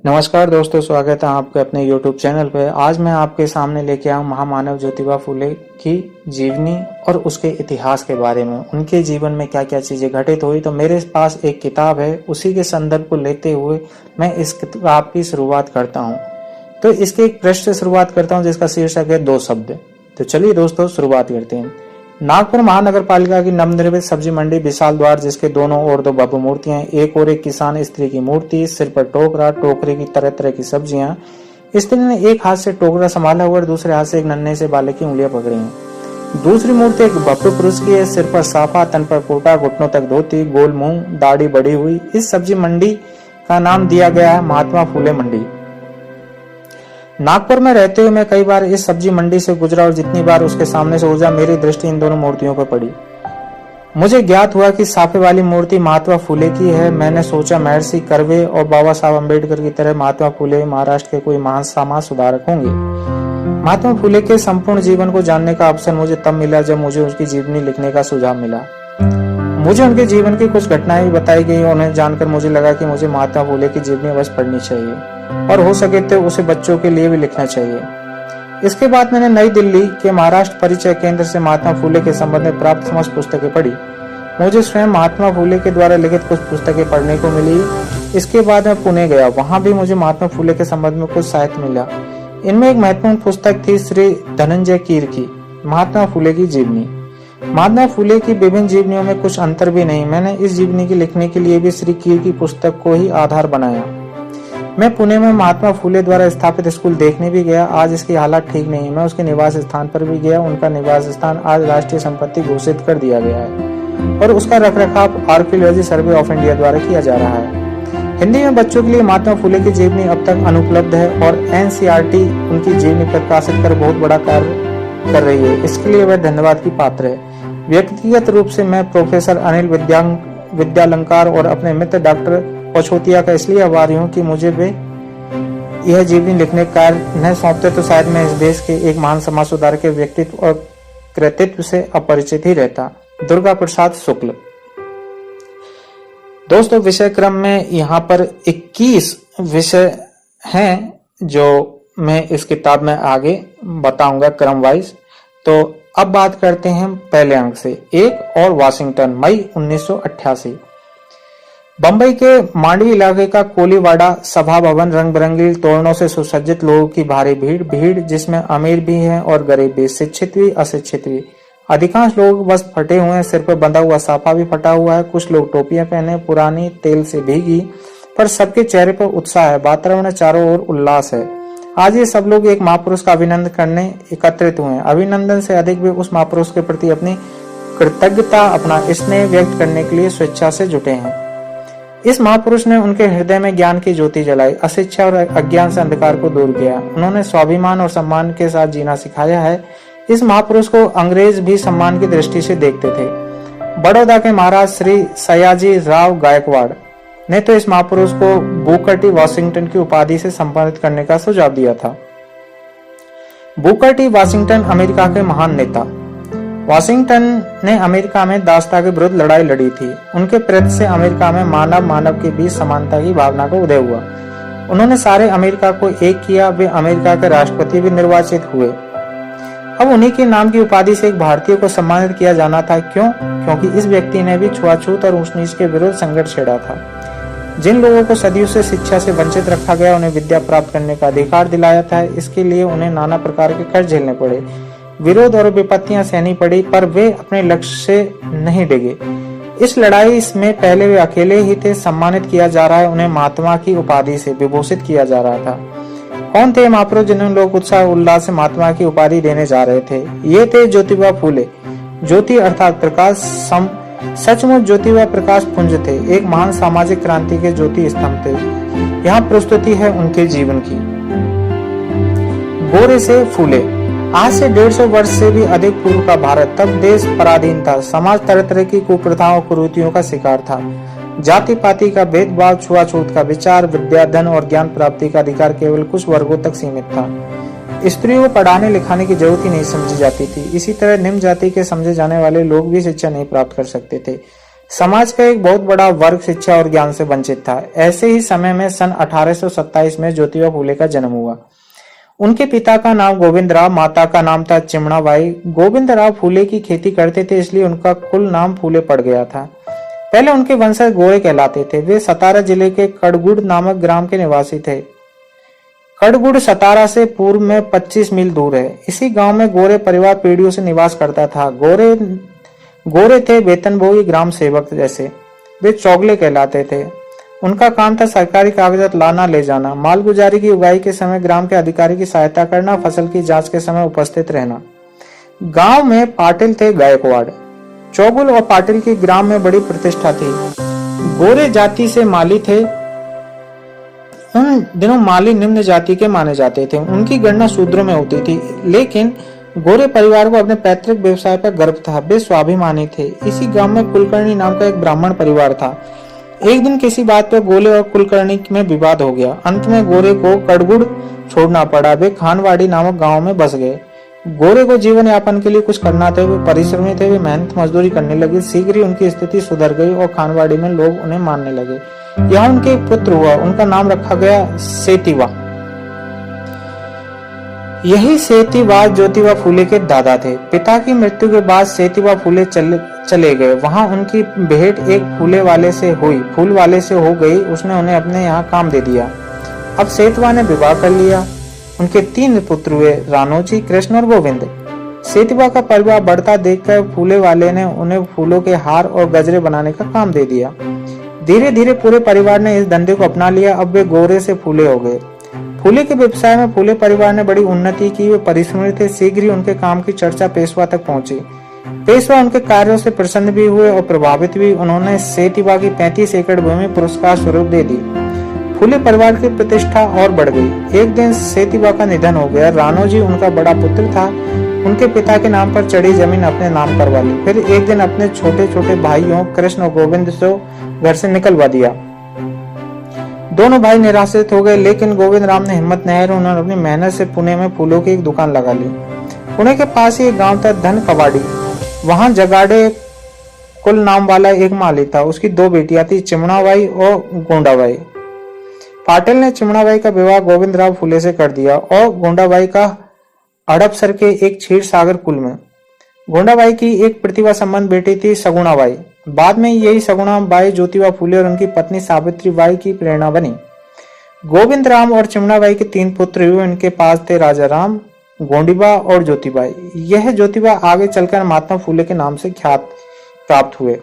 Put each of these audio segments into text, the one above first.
नमस्कार दोस्तों, स्वागत है आपके अपने YouTube चैनल पे। आज मैं आपके सामने लेके आया हूँ महामानव ज्योतिबा फुले की जीवनी और उसके इतिहास के बारे में। उनके जीवन में क्या क्या चीजें घटित हुई। तो मेरे पास एक किताब है, उसी के संदर्भ को लेते हुए मैं इस किताब की शुरुआत करता हूँ। तो इसके एक पृष्ठ से शुरुआत करता हूँ जिसका शीर्षक है 2 शब्द। तो चलिए दोस्तों शुरुआत करते हैं। नागपुर महानगर पालिका की नवनिर्मित सब्जी मंडी, विशाल द्वार जिसके दोनों ओर 2 भव्य मूर्तियां, एक और एक किसान स्त्री की मूर्ति, सिर पर टोकरा, टोकरे की तरह तरह की सब्जियां। स्त्री ने एक हाथ से टोकरा संभाला हुआ और दूसरे हाथ से एक नन्हे से बालक की उंगलियां पकड़ी हैं। दूसरी मूर्ति एक भव्य पुरुष की है, सिर पर साफा, तन पर कोटा, घुटनों तक धोती, गोल मुंह, दाढ़ी बढ़ी हुई। इस सब्जी मंडी का नाम दिया गया है महात्मा फुले मंडी। नागपुर में रहते हुए मैं कई बार इस सब्जी मंडी से गुजरा और जितनी बार उसके सामने से गुजरा मेरी दृष्टि इन दोनों मूर्तियों पर पड़ी। मुझे ज्ञात हुआ कि साफे वाली मूर्ति महात्मा फुले की है। मैंने सोचा महर्षि कर्वे और बाबा साहब अम्बेडकर की तरह महात्मा फुले महाराष्ट्र के कोई महान समाज सुधारक होंगे। महात्मा फुले के संपूर्ण जीवन को जानने का अवसर मुझे तब मिला जब मुझे उसकी जीवनी लिखने का सुझाव मिला। मुझे उनके जीवन की कुछ घटनाएं भी बताई गई। उन्हें जानकर मुझे लगा कि मुझे महात्मा फुले की जीवनी अवश्य पढ़नी चाहिए और हो सके तो उसे बच्चों के लिए भी लिखना चाहिए। इसके बाद मैंने नई दिल्ली के महाराष्ट्र परिचय केंद्र से महात्मा फुले के संबंध में प्राप्त समस्त पुस्तकें पढ़ी। मुझे स्वयं महात्मा फुले के द्वारा लिखित कुछ पुस्तकें पढ़ने को मिली। इसके बाद मैं पुणे गया, वहां भी मुझे महात्मा फुले के संबंध में कुछ साहित्य मिला। इनमें एक महत्वपूर्ण पुस्तक थी श्री धनंजय कीर की महात्मा फुले की जीवनी। महात्मा फुले की विभिन्न जीवनियों में कुछ अंतर भी नहीं। मैंने इस जीवनी के लिखने के लिए भी श्री कीर की पुस्तक को ही आधार बनाया। मैं पुणे में महात्मा फुले द्वारा स्थापित स्कूल देखने भी गया। आज इसकी हालत ठीक नहीं। मैं उसके निवास स्थान पर भी गया। उनका निवास स्थान आज राष्ट्रीय संपत्ति घोषित कर दिया गया है और उसका रखरखाव आर्कियोलॉजी सर्वे ऑफ इंडिया द्वारा किया जा रहा है। हिंदी में बच्चों के लिए महात्मा फुले की जीवनी अब तक अनुपलब्ध है और NCERT उनकी जीवनी प्रकाशित कर बहुत बड़ा कार्य कर रही है। इसके लिए वह धन्यवाद की पात्र है। व्यक्तिगत रूप से मैं प्रोफेसर अनिल विद्यालंकार और अपने मित्र डॉक्टर पछोतिया का इसलिए आभारी हूँ कि मुझे वे यह जीवनी लिखने का कार्य न सौंपते तो शायद मैं इस देश के एक महान समाज सुधारक के व्यक्तित्व और कृतित्व से अपरिचित ही रहता। दुर्गा प्रसाद शुक्ल। दोस्तों, विषय क्रम में यहाँ पर 21 विषय हैं जो मैं इस किताब में आगे बताऊंगा क्रम वाइज। तो अब बात करते हैं पहले अंक से। एक और वाशिंगटन, मई 1988। बंबई के मांडवी इलाके का कोलीवाड़ा सभा भवन रंग बिरंगी तोरणों से सुसज्जित, लोगों की भारी भीड़ जिसमें अमीर भी हैं और गरीब भी, शिक्षित भी अशिक्षित भी। अधिकांश लोग बस फटे हुए हैं, सिर पर बंधा हुआ साफा भी फटा हुआ है। कुछ लोग टोपियां पहने, पुरानी तेल से भीगी, पर सबके चेहरे पर उत्साह है। वातावरण चारों ओर उल्लास है। आज ये सब लोग एक महापुरुष का अभिनंदन करने एकत्रित हुए हैं। अभिनंदन से अधिक भी उस महापुरुष के प्रति अपनी कृतज्ञता, अपना स्नेह व्यक्त करने के लिए स्वेच्छा से जुटे हैं। इस महापुरुष ने उनके हृदय में ज्ञान की ज्योति जलाई, अशिक्षा और अज्ञान से अंधकार को दूर किया। उन्होंने स्वाभिमान और सम्मान के साथ जीना सिखाया है। इस महापुरुष को अंग्रेज भी सम्मान की दृष्टि से देखते थे। बड़ौदा के महाराज श्री सयाजी राव गायकवाड़ ने तो इस महापुरुष को बुकर टी वाशिंगटन की उपाधि से सम्मानित करने का सुझाव दिया था। बुकर टी वाशिंगटन अमेरिका के महान नेता। वाशिंगटन ने अमेरिका में दासता के विरुद्ध लड़ाई लड़ी थी। उनके प्रयत्न से अमेरिका में मानव के बीच समानता की भावना का उदय हुआ। उन्होंने सारे अमेरिका को एक किया। वे अमेरिका के राष्ट्रपति भी निर्वाचित हुए। अब उन्हीं के नाम की उपाधि से एक भारतीय को सम्मानित किया जाना था। क्यों? क्योंकि इस व्यक्ति ने भी छुआछूत और ऊंच नीच के विरुद्ध संघर्ष छेड़ा था। जिन लोगों को सदियों से शिक्षा से वंचित रखा गया, उन्हें विद्या प्राप्त करने का अधिकार दिलाया था। इसके लिए उन्हें नाना प्रकार के कष्ट झेलने पड़े, विरोध और विपत्तियां सहनी पड़ी, पर वे अपने लक्ष्य से नहीं डिगे। इस लड़ाई में पहले वे अकेले ही थे। सम्मानित किया जा रहा है, उन्हें महात्मा की उपाधि से विभूषित किया जा रहा था। कौन थे महापुरुष जिन्हें लोग उत्साह उल्लास से महात्मा की उपाधि देने जा रहे थे? ये थे ज्योतिबा फुले। ज्योति अर्थात प्रकाश, सचमुच ज्योतिबा प्रकाश पुंज थे। एक महान सामाजिक क्रांति के ज्योति स्तंभ थे। यहाँ प्रस्तुति है उनके जीवन की। गोरे से फूले। आज से 150 वर्ष से भी अधिक पूर्व का भारत, तब देश पराधीन था। समाज तरह तरह की कुप्रथाओं कुरीतियों का शिकार था। जाति पाति का भेदभाव, छुआछूत का विचार, विद्या, धन और ज्ञान प्राप्ति का अधिकार केवल कुछ वर्गों तक सीमित था। स्त्रियों को पढ़ाने लिखाने की जरूरत ही नहीं समझी जाती थी। इसी तरह निम्न जाति के समझे जाने वाले लोग भी शिक्षा नहीं प्राप्त कर सकते थे। समाज का एक बहुत बड़ा वर्ग शिक्षा और ज्ञान से वंचित था। ऐसे ही समय में सन 1827 में ज्योतिबा फूले का जन्म हुआ। उनके पिता का नाम गोविंदराव, माता का नाम था चिमणाबाई। गोविंदराव फूले की खेती करते थे, इसलिए उनका कुल नाम फूले पड़ गया था। पहले उनके वंशज गोरे कहलाते थे। वे सतारा जिले के कड़गुड़ नामक ग्राम के निवासी थे। कड़गुड़ सतारा से पूर्व में 25 मील दूर है। इसी गांव में गोरे परिवार पीढ़ियों से निवास करता था। गोरे थे वेतनभोगी ग्राम सेवक जैसे। वे चौगले कहलाते थे। उनका काम था सरकारी कागजात लाना ले जाना, मालगुजारी की उगाई के समय ग्राम के अधिकारी की सहायता करना, फसल की जांच के समय उपस्थित रहना। गांव में पाटिल थे गायकवाड़। चौगुल और पाटिल की ग्राम में बड़ी प्रतिष्ठा थी। गोरे जाति से माली थे। उन दिनों माली निम्न जाति के माने जाते थे। उनकी गणना शूद्रों में होती थी, लेकिन गोरे परिवार को अपने पैतृक व्यवसाय पर गर्व था। वे स्वाभिमानी थे। इसी गांव में कुलकर्णी नाम का एक ब्राह्मण परिवार था। एक दिन किसी बात पर गोले और कुलकर्णी में विवाद हो गया। अंत में गोरे को कड़गुड़ छोड़ना पड़ा। वे खानवाड़ी नामक गांव में बस गए। गोरे को जीवन यापन के लिए कुछ करना था। वे परिश्रमी थे। वे मेहनत मजदूरी करने लगे। शीघ्र ही उनकी स्थिति सुधर गई और खानवाड़ी में लोग उन्हें मानने लगे। यहाँ उनके एक पुत्र हुआ। उनका नाम रखा गया सेतिवा। यही सेतिवा ज्योतिबा फूले के दादा थे। पिता की मृत्यु के बाद सेतिवा फूले चले गए। वहां उनकी भेंट एक फूल वाले से हो गई। उसने उन्हें अपने यहाँ काम दे दिया। अब सेतिवा ने विवाह कर लिया। उनके 3 पुत्र हुए, रानोजी, कृष्ण और गोविंद। सेतिवा का परिवार बढ़ता देखकर फूले वाले ने उन्हें फूलों के हार और गजरे बनाने का काम दे दिया। धीरे धीरे पूरे परिवार ने इस धंधे को अपना लिया। अब वे गोरे से फूले हो गए। फूले के व्यवसाय में फूले परिवार ने बड़ी उन्नति की। वे परिश्रमी थे। शीघ्र ही उनके काम की चर्चा पेशवा तक पहुंची। पेशवा उनके कार्यों से प्रसन्न भी हुए और प्रभावित भी। उन्होंने सेतिवा की 35 एकड़ भूमि पुरस्कार स्वरूप दे दी। फूले परिवार की प्रतिष्ठा और बढ़ गई। एक दिन सेतिवा का निधन हो गया। रानोजी उनका बड़ा पुत्र था। उनके पिता के नाम पर चढ़ी जमीन अपने नाम करवा ली। फिर एक दिन अपने छोटे छोटे भाइयों कृष्ण और गोविंद से घर से निकलवा दिया। दोनों भाई निराशित हो गए, लेकिन गोविंद राम ने हिम्मत नहीं हारी। उन्होंने अपनी मेहनत से पुणे में फूलों की एक दुकान लगा ली। पुणे के पास ही एक गांव था धन कवाड़ी। वहां जगाड़े कुल नाम वाला एक माली था। उसकी 2 बेटियां थी, चिमणाबाई और गोंडाबाई। पाटिल ने चिमणाबाई का विवाह गोविंदराव फूले से कर दिया और गोंडाबाई का हड़पसर के एक क्षीर सागर कुल में। गोंडाबाई की एक प्रतिभा संबंध बेटी थी, सगुणाबाई। बाद में यही सगुणाबाई ज्योतिबा फूले और उनकी पत्नी सावित्रीबाई की प्रेरणा बनी। गोविंद राम और चिमणाबाई के 3 पुत्र हुए। इनके पास थे राजा राम, गोंडीबा और ज्योतिबाई। यह ज्योतिबा आगे चलकर महात्मा फूले के नाम से ख्यात प्राप्त हुए।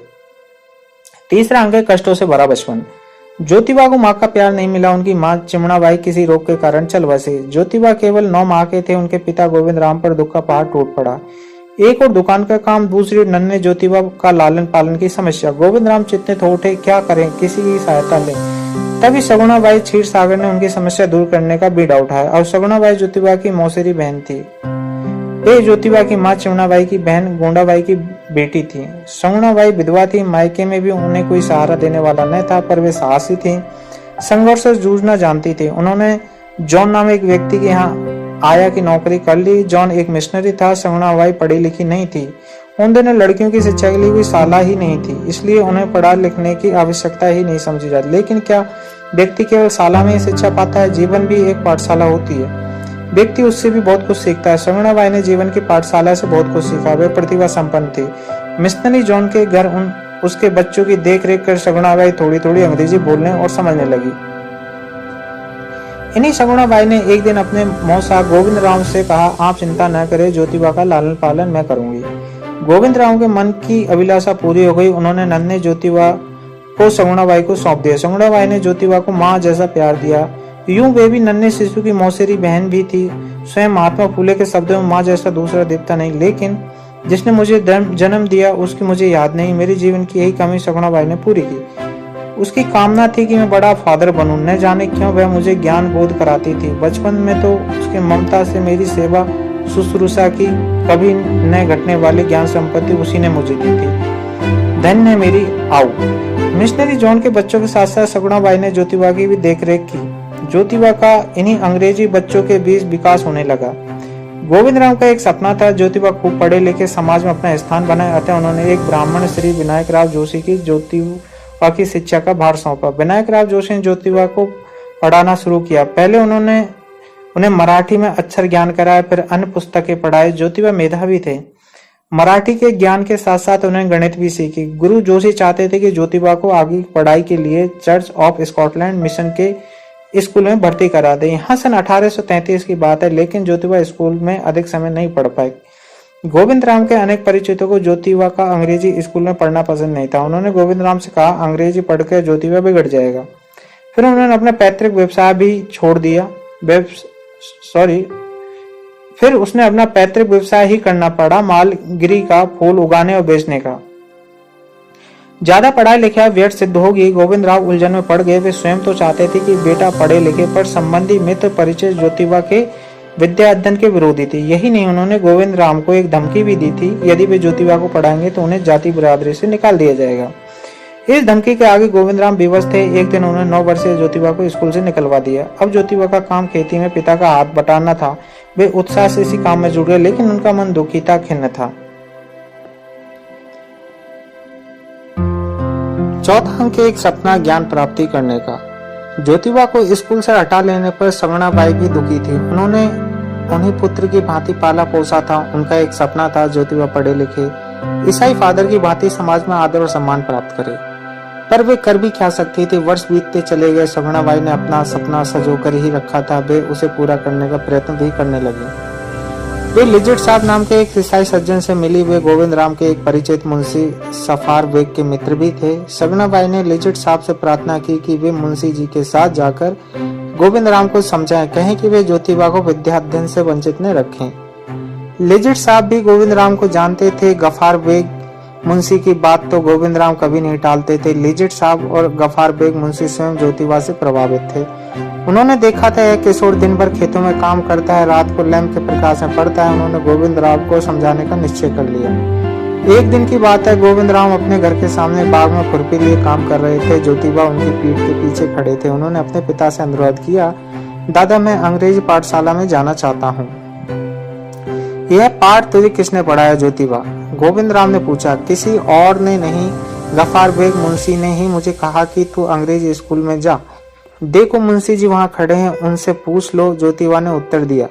तीसरा अंक है कष्टों से भरा बचपन। ज्योतिबा को माँ का प्यार नहीं मिला। उनकी माँ चिमणाबाई किसी रोग के कारण चल बसी। ज्योतिबा केवल 9 माह के थे। उनके पिता गोविंद राम पर दुख का पहाड़ टूट पड़ा। एक और दुकान का काम, दूसरी नन्हे ज्योतिबा का लालन पालन की समस्या। गोविंद राम चिंतित हो उठे, क्या करें, किसी की सहायता लें। तभी सगुणाबाई क्षीर सागर ने उनकी समस्या दूर करने का बीड़ा उठाया। और सगुणाबाई ज्योतिबा की मौसेरी बहन थी। वे ज्योतिबा की माँ चिमणाबाई की बहन गोंडाबाई की बेटी थी। सगुणाबाई विधवा थी। मायके में भी उन्हें कोई सहारा देने वाला न था, पर वे साहसी थी, संघर्ष से जूझना जानती थी। उन्होंने जॉन नाम एक व्यक्ति के यहाँ आया की नौकरी कर ली। जॉन एक मिशनरी था। सगुणाबाई पढ़ी लिखी नहीं थी। उन दिनों लड़कियों की शिक्षा के लिए कोई शाला ही नहीं थी, इसलिए उन्हें पढ़ा लिखने की आवश्यकता ही नहीं समझी जाती। लेकिन क्या व्यक्ति केवल शाला में ही शिक्षा पाता है? जीवन भी एक पाठशाला होती है। व्यक्ति उससे भी बहुत कुछ सीखता है। सगुणाबाई ने जीवन की पाठशाला से बहुत कुछ सीखा। वे प्रतिभा संपन्न थी। मिशनरी जॉन के घर उसके बच्चों की देख रेख कर सगुणाबाई थोड़ी थोड़ी अंग्रेजी बोलने और समझने लगी। इन्हीं सगुणाबाई ने एक दिन अपने मौसा गोविंद राम से कहा, आप चिंता न करें, ज्योतिबा का लालन पालन मैं करूंगी। गोविंद राम के मन की अभिलाषा पूरी हो गई। उन्होंने नन्हे ज्योतिबा को सगुणाबाई को सौंप दिया। सगुणाबाई ने ज्योतिबा को माँ जैसा प्यार दिया। यूं वे भी नन्हे शिशु की मौसेरी बहन भी थी। स्वयं महात्मा फूले के शब्दों में माँ जैसा दूसरा देवता नहीं, लेकिन जिसने मुझे जन्म दिया उसकी मुझे याद नहीं। मेरे जीवन की यही कमी सगुणाबाई ने पूरी की। उसकी कामना थी कि मैं बड़ा फादर बनूं। न जाने क्यों वह मुझे ज्ञान बोध कराती थी। बचपन में तो उसकी ममता से मेरी सेवा शुश्रूषा की कभी न घटने वाली ज्ञान संपत्ति उसी ने मुझे दी थी। धन्य है मेरी आओ। मिशनरी जॉन के बच्चों के साथ साथ सगुणाबाई ने ज्योतिबा की भी देखरेख की। ज्योतिबा का इन्हीं अंग्रेजी बच्चों के बीच विकास होने लगा। गोविंद राम का एक सपना था, ज्योतिबा खूब पढ़े लिखे समाज में अपना स्थान बनाए, अतः उन्होंने एक ब्राह्मण श्री विनायक राव जोशी की ज्योतिबा की शिक्षा का भार सौंपा। विनायक राव जोशी ने ज्योतिबा को पढ़ाना शुरू किया। पहले उन्होंने उन्हें मराठी में अक्षर ज्ञान कराया, फिर अन्य पुस्तकें पढ़ाई। ज्योतिबा मेधावी थे, मराठी के ज्ञान के साथ साथ उन्हें गणित भी सीखी। गुरु जोशी चाहते थे कि ज्योतिबा को आगे पढ़ाई के लिए चर्च ऑफ स्कॉटलैंड मिशन के स्कूल में भर्ती करा दे। यहाँ सन 1833 की बात है, लेकिन ज्योतिबा स्कूल में अधिक समय नहीं पढ़ पाई। गोविंद राम के अनेक परिचितों को ज्योतिबा का अंग्रेजी स्कूल में पढ़ना पसंद नहीं था। उन्होंने गोविंद राम से कहा, अंग्रेजी पढ़कर ज्योतिबा बिगड़ जाएगा। फिर उन्होंने अपना पैतृक व्यवसाय भी छोड़ दिया। फिर उसने अपना पैतृक व्यवसाय ही करना पड़ा, मालगिरी का फूल उगाने और बेचने का। ज्यादा पढ़ाई लिखाई व्यर्थ सिद्ध होगी। गोविंद राव उलझन में पड़ गए। वे स्वयं तो चाहते थे कि बेटा पढ़े लिखे, पर संबंधी मित्र परिचय ज्योतिबा के विद्या अध्ययन के विरोधी थे। यही नहीं, उन्होंने गोविंद राम को एक धमकी भी दी थी, यदि वे ज्योतिबा को पढ़ाएंगे तो उन्हें जाति बिरादरी से निकाल दिया जाएगा। इस धमकी के आगे गोविंद राम विवश थे। एक दिन उन्होंने 9 वर्षीय ज्योतिबा को स्कूल से निकलवा दिया। अब ज्योतिबा का काम खेती में पिता का हाथ बटाना था। वे उत्साह से इसी काम में जुड़ गए, लेकिन उनका मन दुखी था, खिन्न था। चौथा अंक एक सपना ज्ञान प्राप्ति करने का। ज्योतिबा को स्कूल से हटा लेने पर सगुणाबाई भी दुखी थी। उन्होंने उन्हें पुत्र की भांति पाला पोसा था। उनका एक सपना था ज्योतिबा पढ़े लिखे, ईसाई फादर की भांति समाज में आदर और सम्मान प्राप्त करे, पर वे कर भी क्या सकती थी। वर्ष बीतते चले गए। सगुणाबाई ने अपना सपना सजो कर ही रखा था। वे उसे पूरा करने का प्रयत्न भी करने लगी। वे लिजिट साहब नाम के एक ईसाई सज्जन से मिली। वे गोविंद राम के एक परिचित मुंशी सफार बेग के मित्र भी थे। सगुणाबाई ने लिजिट साहब से प्रार्थना की कि वे मुंशी जी के साथ जाकर गोविंद राम को समझाएं, कहें कि वे ज्योतिबा को विद्या अध्ययन से वंचित न रखें। लिजिट साहब भी गोविंद राम को जानते थे। गफार बेग मुंशी की बात तो गोविंद राम कभी नहीं टालते थे। लिजिट साहब और गफार बेग मुंशी स्वयं ज्योतिबा से प्रभावित थे। उन्होंने देखा था यह किशोर दिन भर खेतों में काम करता है, रात को लैंप के प्रकाश में पढ़ता है। उन्होंने गोविंद राम को समझाने का निश्चय कर लिया। एक दिन की बात है, गोविंद राम अपने घर के सामने बाग में खुरपी लिए काम कर रहे थे। ज्योतिबा उनकी पीठ के पीछे खड़े थे। उन्होंने अपने पिता से अनुरोध किया, दादा मैं अंग्रेजी पाठशाला में जाना चाहता हूँ। यह पाठ तुझे किसने पढ़ाया ज्योतिबा? गोविंद राम ने पूछा। किसी और ने नहीं, गफार बेग मुंशी ने ही मुझे कहा कि तू अंग्रेजी स्कूल में जा। देखो मुंशी जी वहां खड़े हैं, उनसे पूछ लो, ज्योतिबा ने उत्तर दिया।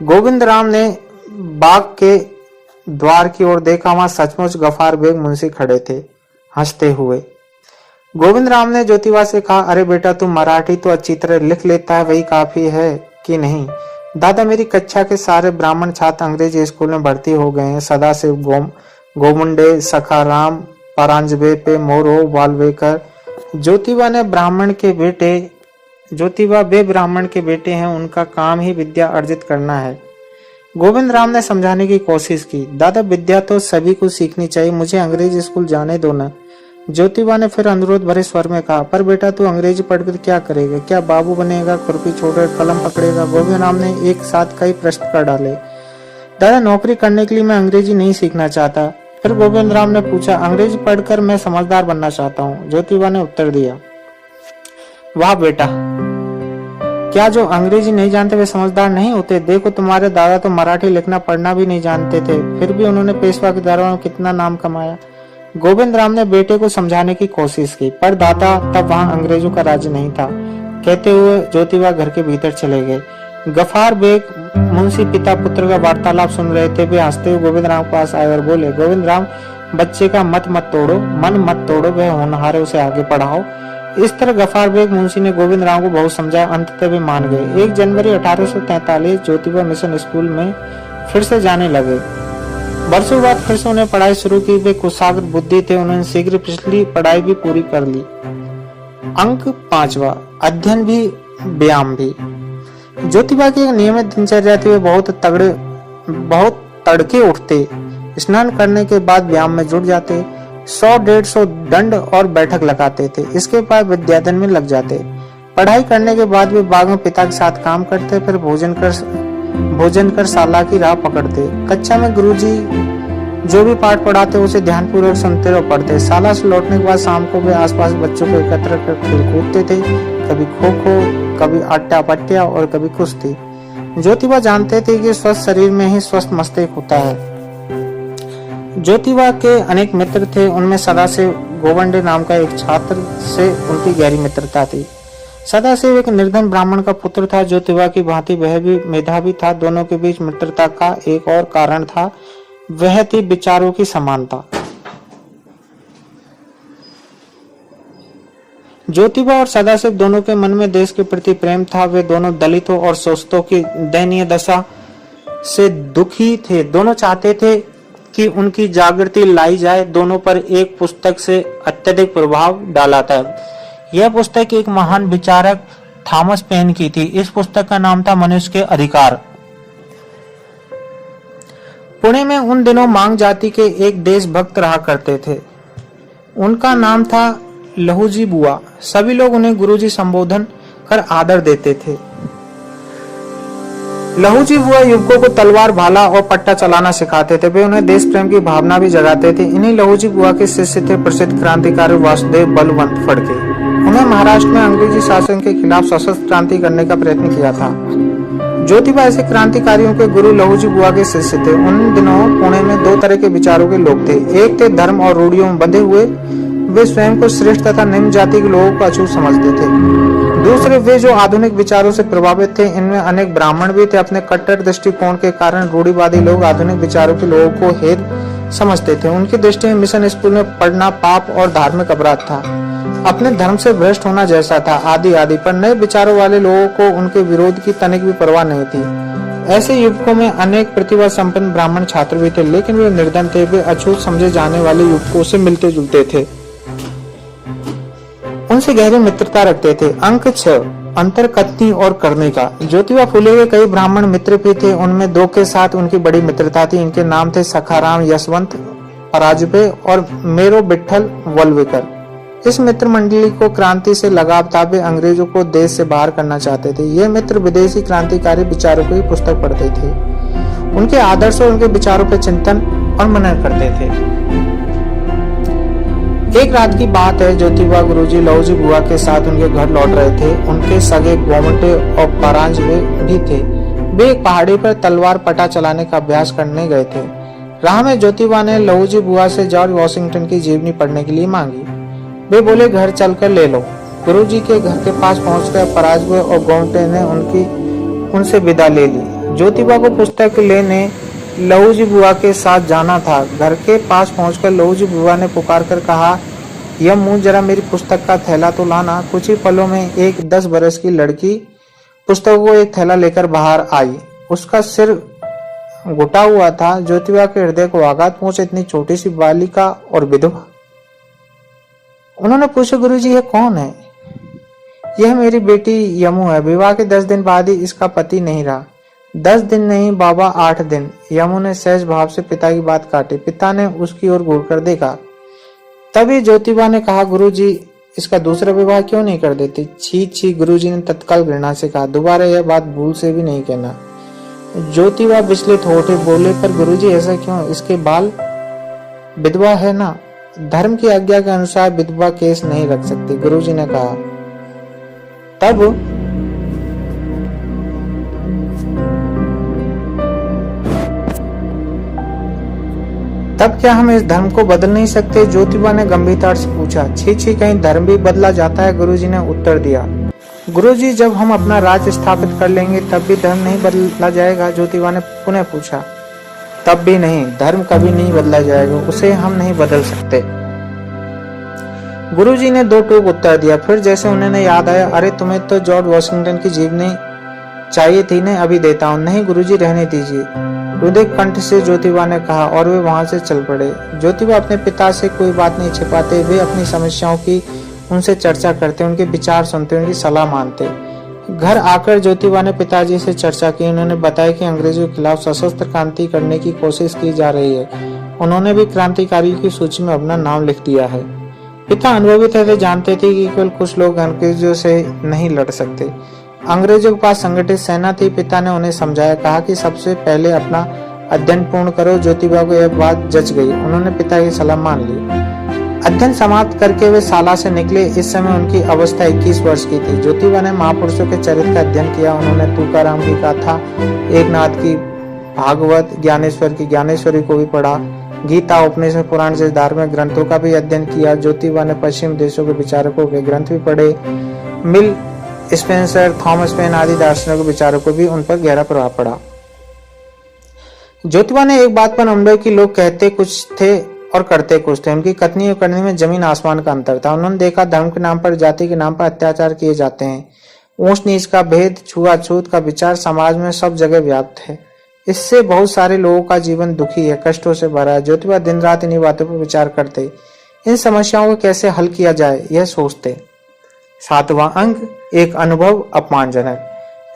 गोविंद राम ने बाग के द्वार की ओर देखा। वहां सचमुच गफार बेग मुंशी खड़े थे, हंसते हुए। गोविंद राम ने ज्योतिबा से कहा, अरे बेटा तू मराठी तो अच्छी तरह लिख लेता है, वही काफी है कि नहीं? दादा मेरी कक्षा के सारे ब्राह्मण छात्र अंग्रेजी स्कूल में भर्ती हो गए हैं। सदाशिव गोमुंडे, सखाराम, परांजबे पे मोरो, वाल्वेकर। ज्योतिबा वे ब्राह्मण के बेटे हैं, उनका काम ही विद्या अर्जित करना है। गोविंद राम ने समझाने की कोशिश की, दादा विद्या तो सभी को सीखनी चाहिए, मुझे अंग्रेजी स्कूल जाने दो ना। ज्योतिबा ने फिर अनुरोध भरे स्वर में कहा, पर बेटा तू अंग्रेजी पढ़कर क्या करेगा? क्या बाबू बनेगा, खुरपी छोड़कर कलम पकड़ेगा? गोविंद राम ने एक साथ कई प्रश्न कर डाले। दादा नौकरी करने के लिए मैं अंग्रेजी नहीं सीखना चाहता। फिर गोविंद राम ने पूछा, अंग्रेजी पढ़कर मैं समझदार बनना चाहता हूँ। ज्योतिबा ने उत्तर दिया, वाह बेटा, क्या जो अंग्रेजी नहीं जानते वे समझदार नहीं होते? देखो तुम्हारे दादा तो मराठी लिखना पढ़ना भी नहीं जानते थे, फिर भी उन्होंने पेशवा के दरबार में कितना नाम कमाया। गोविंद राम ने बेटे को समझाने की कोशिश की, पर दादा तब वहां अंग्रेजों का राज्य नहीं था। कहते हुए ज्योतिबा घर के भीतर चले गए। गफार बेग मुंशी पिता पुत्र का वार्तालाप सुन रहे थे। वे हंसते हुए गोविंद राम के पास आए और बोले, गोविंद राम बच्चे का मन मत तोड़ो, वह होनहार है, उसे आगे पढ़ाओ। इस तरह गफार बेग मुंशी ने गोविंद राम को बहुत समझाया, अंततः वे मान गए। 1 जनवरी 1843 ज्योतिबा मिशन स्कूल में फिर से जाने लगे। वर्षों बाद फिर से उन्हें पढ़ाई शुरू की। वे कुशाग्र बुद्धि थे, उन्होंने शीघ्र पिछली पढ़ाई भी पूरी कर ली। अंक 5वां, अध्ययन भी व्यायाम भी। ज्योतिबा की एक नियमित दिनचर्या थी। वे बहुत तड़के उठते, स्नान करने के बाद व्यायाम में जुट जाते, 100-150 दंड और बैठक लगाते थे। इसके बाद विद्याध्ययन में लग जाते। पढ़ाई करने के बाद वे बाग में पिता के साथ काम करते, फिर भोजन कर शाला की राह पकड़ते। कक्षा में गुरुजी जो भी पाठ पढ़ाते उसे ध्यानपूर्वक सुनते और पढ़ते। शाला से लौटने के बाद शाम को वे आसपास बच्चों को एकत्र कर खेल कूदते थे, कभी खो खो, कभी आट्टा पट्टिया और कभी कुश्ती। ज्योतिबा जानते थे कि स्वस्थ शरीर में ही स्वस्थ मस्तिष्क होता है। ज्योतिबा के अनेक मित्र थे, उनमें सदाशिव गोवंडे नाम का एक छात्र से उनकी गहरी मित्रता थी। सदाशिव एक निर्धन ब्राह्मण का पुत्र था। ज्योतिबा की भांति वह भी मेधावी था। दोनों के बीच मित्रता का एक और कारण था, वह थी विचारों की समानता। ज्योतिबा और सदाशिव दोनों के मन में देश के प्रति प्रेम था। वे दोनों दलितों और शोषितों की दयनीय दशा से दुखी थे। दोनों चाहते थे कि उनकी जागृति लाई जाए। दोनों पर एक पुस्तक से अत्यधिक प्रभाव डाला था। यह पुस्तक एक महान विचारक थॉमस पेन की थी। इस पुस्तक का नाम था मनुष्य के अधिकार। पुणे में उन दिनों मांग जाति के एक देशभक्त रहा करते थे। उनका नाम था लहूजी बुआ। सभी लोग उन्हें गुरुजी संबोधन कर आदर देते थे। लहूजी बुआ युवकों को तलवार, भाला और पट्टा चलाना सिखाते थे। वे उन्हें देश प्रेम की भावना भी जगाते थे। इन्हीं लहूजी बुआ के शिष्य थे प्रसिद्ध क्रांतिकारी वासुदेव बलवंत फड़के। उन्हें महाराष्ट्र में अंग्रेजी शासन के खिलाफ सशस्त्र क्रांति करने का प्रयत्न किया था। ज्योतिबा ऐसे क्रांतिकारियों के गुरु लहूजी बुआ के शिष्य थे। उन दिनों पुणे में दो तरह के विचारों के लोग थे। एक थे धर्म और रूढ़ियों में बंधे हुए, वे स्वयं को श्रेष्ठ तथा निम्न जाति के लोगों को अछूत समझते थे। दूसरे वे जो आधुनिक विचारों से प्रभावित थे। इनमें अनेक ब्राह्मण भी थे। अपने कट्टर दृष्टिकोण के कारण रूढ़िवादी लोग आधुनिक विचारों के लोगों को हेय समझते थे। उनकी दृष्टि में मिशन स्कूल में पढ़ना पाप और धार्मिक अपराध था, अपने धर्म से भ्रष्ट होना जैसा था, आदि आदि। पर नए विचारों वाले लोगों को उनके विरोध की तनिक भी परवाह नहीं थी। ऐसे युवकों में अनेक प्रतिभा संपन्न ब्राह्मण छात्र भी थे, लेकिन वे निर्धन थे। वे अछूत समझे जाने वाले युवकों से मिलते जुलते थे, उनसे गहरी मित्रता रखते थे। अंक 6, अंतर कथनी और करने का। ज्योतिबा फुले के कई ब्राह्मण मित्र भी थे। उनमें दो के साथ उनकी बड़ी मित्रता थी। इनके नाम थे सखाराम यशवंत पराजपे और मेरो विठल वलवेकर। इस मित्र मंडली को क्रांति से लगाव था। वे अंग्रेजों को देश से बाहर करना चाहते थे। ये मित्र विदेशी क्रांतिकारी विचारकों की पुस्तक पढ़ते थे, उनके आदर्श और उनके विचारों पर चिंतन और मनन करते थे। एक रात की बात है, ज्योतिबा गुरुजी लहूजी बुआ के साथ उनके घर लौट रहे थे। उनके सगे गोमटे और परांजवे भी थे। वे एक पहाड़ी पर तलवार पटा चलाने का अभ्यास करने गए थे। राह में ज्योतिबा ने लहूजी बुआ से जॉर्ज वॉशिंगटन की जीवनी पढ़ने के लिए मांगी। वे बोले घर चलकर ले लो। गुरुजी के घर के पास पहुंचकर परांजवे और गोमटे ने उनसे विदा ले ली। ज्योतिबा को पुस्तक लेने लहूजी बुआ के साथ जाना था। घर के पास पहुंचकर लहूजी बुआ ने पुकार कर कहा, यह मुंह जरा मेरी पुस्तक का थैला तो लाना। कुछ ही पलों में एक 10 बरस की लड़की पुस्तकों को एक थैला लेकर बाहर आई। उसका सिर घुटा हुआ था। ज्योतिबा के हृदय को आघात पहुंचे। इतनी छोटी सी बालिका और विधवा। उन्होंने पूछा, गुरुजी यह कौन है? यह मेरी बेटी यमु है। विवाह के 10 दिन बाद ही इसका पति नहीं रहा। 10 दिन नहीं बाबा, 8 दिन। यमु ने सहज भाव से पिता की बात काटी। पिता ने उसकी ओर घूरकर देखा। तभी ज्योतिबा ने कहा, गुरुजी इसका दूसरा विवाह क्यों नहीं कर देते? छी छी, गुरुजी ने तत्काल घृणा से कहा। दोबारा यह बात भूल से भी नहीं कहना। ज्योतिबा विचलित हो उठे, बोले, पर गुरुजी ऐसा क्यों? इसके बाल विधवा है ना। धर्म की आज्ञा के अनुसार विधवा केस नहीं रख सकती, गुरुजी ने कहा। तब क्या हम इस धर्म को बदल नहीं सकते? ज्योतिबा ने गंभीरता से पूछा। छी छी, कहीं धर्म भी बदला जाता है? गुरुजी ने उत्तर दिया। गुरुजी, जब हम अपना राज्य स्थापित कर लेंगे तब भी धर्म नहीं बदला जाएगा? ज्योतिबा ने पुनः पूछा। तब भी नहीं, धर्म कभी नहीं बदला जाएगा, उसे हम नहीं बदल सकते। गुरुजी ने दो टूक उत्तर दिया। फिर जैसे उन्हें याद आया, अरे तुम्हें तो जॉर्ज वॉशिंगटन की जीवनी चाहिए थी ना, अभी देता हूँ। नहीं गुरुजी, रहने दीजिए, रुधिक कंठ से ज्योतिबा ने कहा, और वे वहां से चल पड़े। ज्योतिबा अपने पिता से कोई बात नहीं छिपाते। वे अपनी समस्याओं की उनसे चर्चा करते, उनके विचार सुनते, उनकी सलाह मानते। घर आकर ज्योतिबा ने पिताजी से चर्चा की। उन्होंने बताया कि अंग्रेजों के खिलाफ सशस्त्र क्रांति करने की कोशिश की जा रही है। उन्होंने भी क्रांतिकारियों की सूची में अपना नाम लिख दिया है। पिता अनुभवी थे, जानते थे कि केवल कुछ लोग अंग्रेजों से नहीं लड़ सकते। अंग्रेजों के पास संगठित सेना थी। पिता ने उन्हें समझाया, कहा कि सबसे पहले अपना अध्ययन पूर्ण करो। ज्योतिबा को यह बात जच गई। उन्होंने पिता की सलाह मान ली। अध्ययन समाप्त करके वे शाला से निकले। इस समय उनकी अवस्था 21 वर्ष की थी। ज्योतिबा ने महापुरुषों के चरित्र का अध्ययन किया। उन्होंने तुकाराम की गाथा, एकनाथ की भागवत, ज्ञानेश्वर की ज्ञानेश्वरी को भी पढ़ा। गीता, उपनिषद, पुराण जैसे धार्मिक ग्रंथों का भी अध्ययन किया। ज्योतिबा ने पश्चिम देशों के विचारकों के ग्रंथ भी पढ़े। मिल, स्पेंसर, थॉमस पेन आदि दार्शनिकों के विचारों को भी उन पर गहरा प्रभाव पड़ा। ज्योतिबा ने एक बात पर अनुभव की लोग कहते कुछ थे और करते कुछ थे। उनकी कथनी और करनी में जमीन आसमान का अंतर था। उन्होंने देखा धर्म के नाम पर, जाति के नाम पर अत्याचार किए जाते हैं। ऊंच नीच का भेद, छुआछूत का विचार समाज में सब जगह व्याप्त है। इससे बहुत सारे लोगों का जीवन दुखी है, कष्टों से भरा है। ज्योतिबा दिन रात इन्हीं बातों पर विचार करते, इन समस्याओं को कैसे हल किया जाए यह सोचते। 7वां अंक, एक अनुभव अपमानजनक।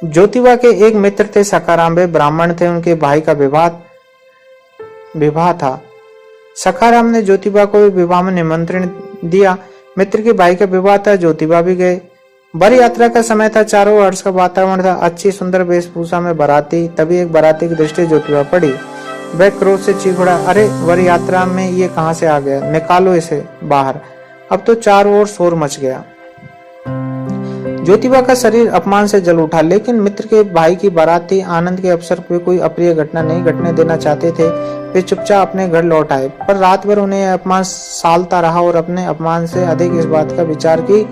ज्योतिबा के एक मित्र थे सखाराम। वे ब्राह्मण थे। उनके भाई का विवाह था। सखाराम ने ज्योतिबा को विवाह में निमंत्रण दिया। मित्र के भाई का विवाह था, ज्योतिबा भी गए। वर यात्रा का समय था। चारों ओर हर्ष का वातावरण था। अच्छी सुंदर वेशभूषा में बाराती। तभी एक बाराती की दृष्टि ज्योतिबा पड़ी। वह क्रोध से चीख उठा, अरे वर यात्रा में ये कहां से आ गया? निकालो इसे बाहर। अब तो चारों ओर शोर मच गया। ज्योतिबा का शरीर अपमान से जल उठा। लेकिन मित्र के भाई की बाराती आनंद के अवसर पर कोई अप्रिय घटना नहीं घटने देना चाहते थे। वे चुपचाप अपने घर लौट आए। पर रात भर उन्हें अपमान सालता रहा और अपने अपमान से अधिक इस बात का विचार की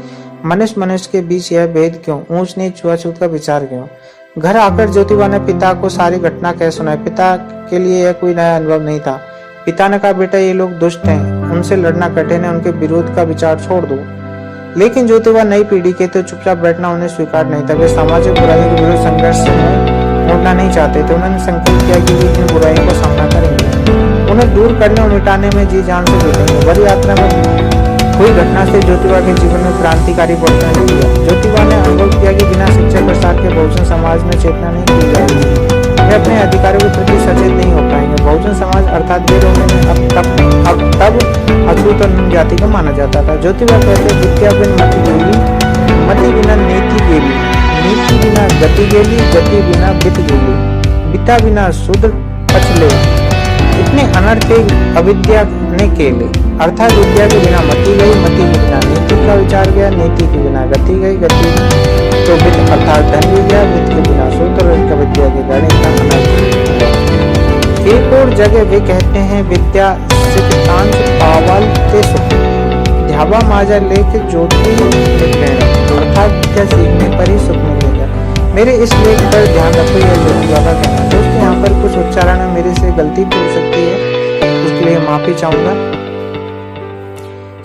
मनुष्य के बीच यह भेद क्यों, ऊंच नीच छुआछूत का विचार क्यों। घर आकर ज्योतिबा ने पिता को सारी घटना कह सुनाई। पिता के लिए यह कोई नया अनुभव नहीं था। पिता ने कहा, बेटा ये लोग दुष्ट हैं, उनसे लड़ना कठिन है, उनके विरोध का विचार छोड़ दो। लेकिन ज्योतिबा नई पीढ़ी के तो चुपचाप बैठना उन्हें स्वीकार नहीं था। वे सामाजिक बुराइयों के विरुद्ध संघर्ष से मुड़ना नहीं चाहते थे। उन्होंने संकल्प किया कि वे इन बुराइयों का सामना करेंगे, उन्हें दूर करने और मिटाने में जी जान से जुटेंगे। वर यात्रा में हुई घटना से ज्योतिबा के जीवन में क्रांतिकारी परिवर्तन हुआ। ज्योतिबा ने अनुभव किया कि बिना शिक्षा प्रसार के बहुजन समाज में चेतना नहीं की जाएगी। वे अपने अधिकारों के प्रति सचेत नहीं हो पाएंगे। बहुजन समाज अर्थात वे लोग अब तब अछूत और निम्न जाति का माना जाता था। ज्योतिबा कहते, विद्या बिन मति गेली, मति बिना नीति गेली, नीति बिना गति गेली, गति बिना बित गेली, बिता बिना शूद्र पचले। इतने अनर्थ अविद्या ने केले। अर्थात विद्या के बिना मति गई, मति के बिना नीति का विचार गया, नीति के बिना गति गई, गति तो वित्त अर्थात धन भी गया, वित्त के बिना शूद्र और विद्या के कारण एक और जगह वे कहते हैं, विद्या सिद्धांत पावल के सुख ध्यावा माजा लेके ज्योति अर्थात विद्या सीखने पर ही सुख मिलेगा। मेरे इस लेख पर ध्यान रखो, यह ज्योतिबा का कहना है। दोस्तों यहाँ पर कुछ उच्चारण में मेरे से गलती भी हो सकती है, उसके लिए माफी चाहूंगा।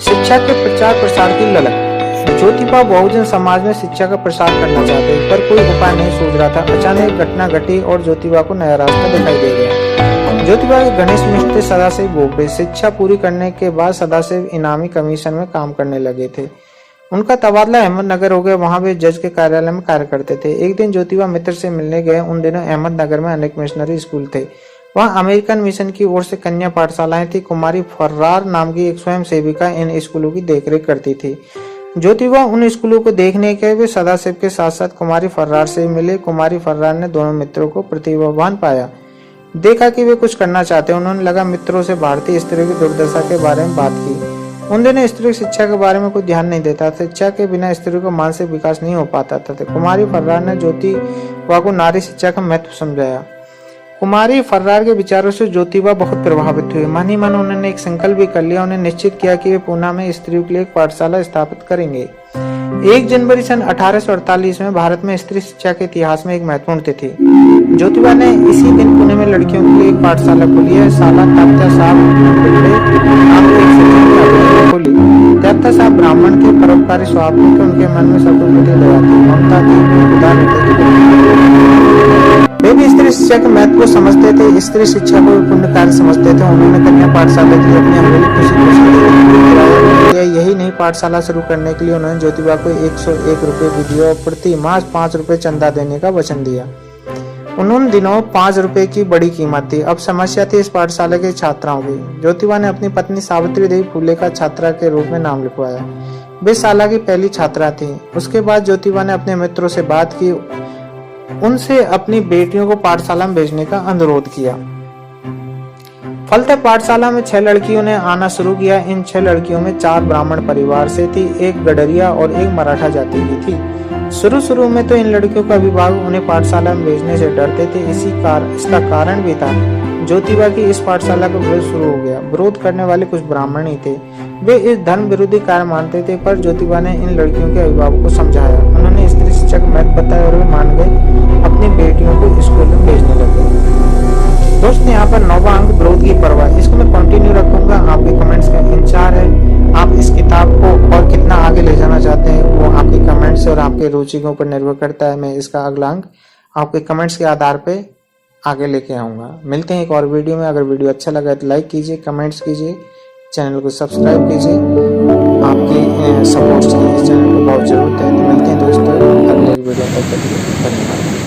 शिक्षा के प्रचार प्रसार की ललक। ज्योतिबा बहुजन समाज में शिक्षा का प्रसार करना चाहते, पर कोई उपाय नहीं सूझ रहा था। अचानक घटना घटी और ज्योतिबा को नया रास्ता दिखाई दे गया। ज्योतिबा के गणेश मिश्र सदाशिव बोबडे शिक्षा पूरी करने के बाद सदाशिव इनामी कमीशन में काम करने लगे थे। उनका तबादला अहमदनगर हो गया। वहां वे जज के कार्यालय में कार्य करते थे। एक दिन ज्योतिबा मित्र से मिलने गए। उन दिनों अहमदनगर में अनेक मिशनरी स्कूल थे। वहां अमेरिकन मिशन की ओर से कन्या पाठशालाएं थी। कुमारी फर्रार नाम की एक स्वयं सेविका इन स्कूलों की देखरेख करती थी। ज्योतिबा उन स्कूलों को देखने गए। वे सदाशिव के साथ साथ कुमारी फर्रार से मिले। कुमारी फर्रार ने दोनों मित्रों को प्रतिभावान पाया। देखा कि वे कुछ करना चाहते हैं। उन्होंने लगा मित्रों से भारतीय स्त्रियों की दुर्दशा के बारे में बात की। उन दिनों स्त्री शिक्षा के बारे में कोई ध्यान नहीं देता। शिक्षा के बिना स्त्रियों का मानसिक विकास नहीं हो पाता था। कुमारी फर्रार ने ज्योतिबा को नारी शिक्षा का महत्व समझाया। कुमारी फर्रार के विचारों से ज्योतिबा बहुत प्रभावित हुई। मन ही मन उन्होंने एक संकल्प भी कर लिया। उन्हेंने निश्चित किया कि वे पूना में स्त्रियों के लिए एक पाठशाला स्थापित करेंगे। 1 जनवरी सन 1848 में भारत में स्त्री शिक्षा के इतिहास में एक महत्वपूर्ण तिथि। ज्योतिबा ने इसी दिन पुणे में लड़कियों के लिए एक पाठशाला खोली है। शाला तात्या साहब खोली। तात्या साहब ब्राह्मण थे, परोपकारी स्वभाव के। उनके मन में सबको प्रति दया थी, ममता थी, उदार वे भी स्त्री शिक्षा के महत्व को समझते थे। स्त्री शिक्षा को पुण्य कार्य समझते थे। उन्होंने कन्या पाठशाला के लिए अपनी अमूल्य खुशी यही नहीं पाठशाला शुरू करने के लिए उन्होंने ज्योतिबा को 101 रुपए विधि और प्रति मास 5 रुपए चंदा देने का वचन दिया। उन दिनों 5 रुपए की बड़ी कीमत थी। अब समस्या थी इस पाठशाला के छात्राओं की। ज्योतिबा ने अपनी पत्नी सावित्री देवी फूले का छात्रा के रूप में नाम लिखवाया। वे शाला की पहली छात्रा थी। उसके बाद ज्योतिबा ने अपने मित्रों से बात की, उनसे अपनी बेटियों को पाठशाला में भेजने का अनुरोध किया। फलतः पाठशाला में 6 लड़कियों ने आना शुरू किया। इन 6 लड़कियों में 4 ब्राह्मण परिवार से थी, एक गडरिया और एक मराठा जाति की थी। शुरू में तो इन लड़कियों का अभिभावक उन्हें पाठशाला में भेजने से डरते थे। इसका कारण भी था ज्योतिबा की इस पाठशाला का विरोध शुरू हो गया। विरोध करने वाले कुछ ब्राह्मण ही थे। वे इस धर्म विरोधी कार्य मानते थे, पर ज्योतिबा ने इन लड़कियों के अभिभावक को समझाया। उन्होंने स्त्री शिक्षा का महत्व बताया और वे मान गए, अपनी बेटियों को स्कूल में भेजने लगे। दोस्तों, यहाँ पर 9वां अंक विरोध की परवाह, इसको मैं कंटिन्यू रखूंगा। आपके कमेंट्स का इंतजार है। आप इस किताब को और कितना आगे ले जाना चाहते हैं वो आपके कमेंट्स और आपके रुचि के ऊपर निर्भर करता है। मैं इसका अगला अंक आपके कमेंट्स के आधार पे आगे लेके आऊंगा। मिलते हैं एक और वीडियो में। अगर वीडियो अच्छा लगा तो लाइक कीजिए, कमेंट्स कीजिए, चैनल को सब्सक्राइब कीजिए। आपकी सपोर्ट की इस चैनल को बहुत जरूरत है। तो मिलते हैं दोस्तों अगले वीडियो तक के लिए। धन्यवाद।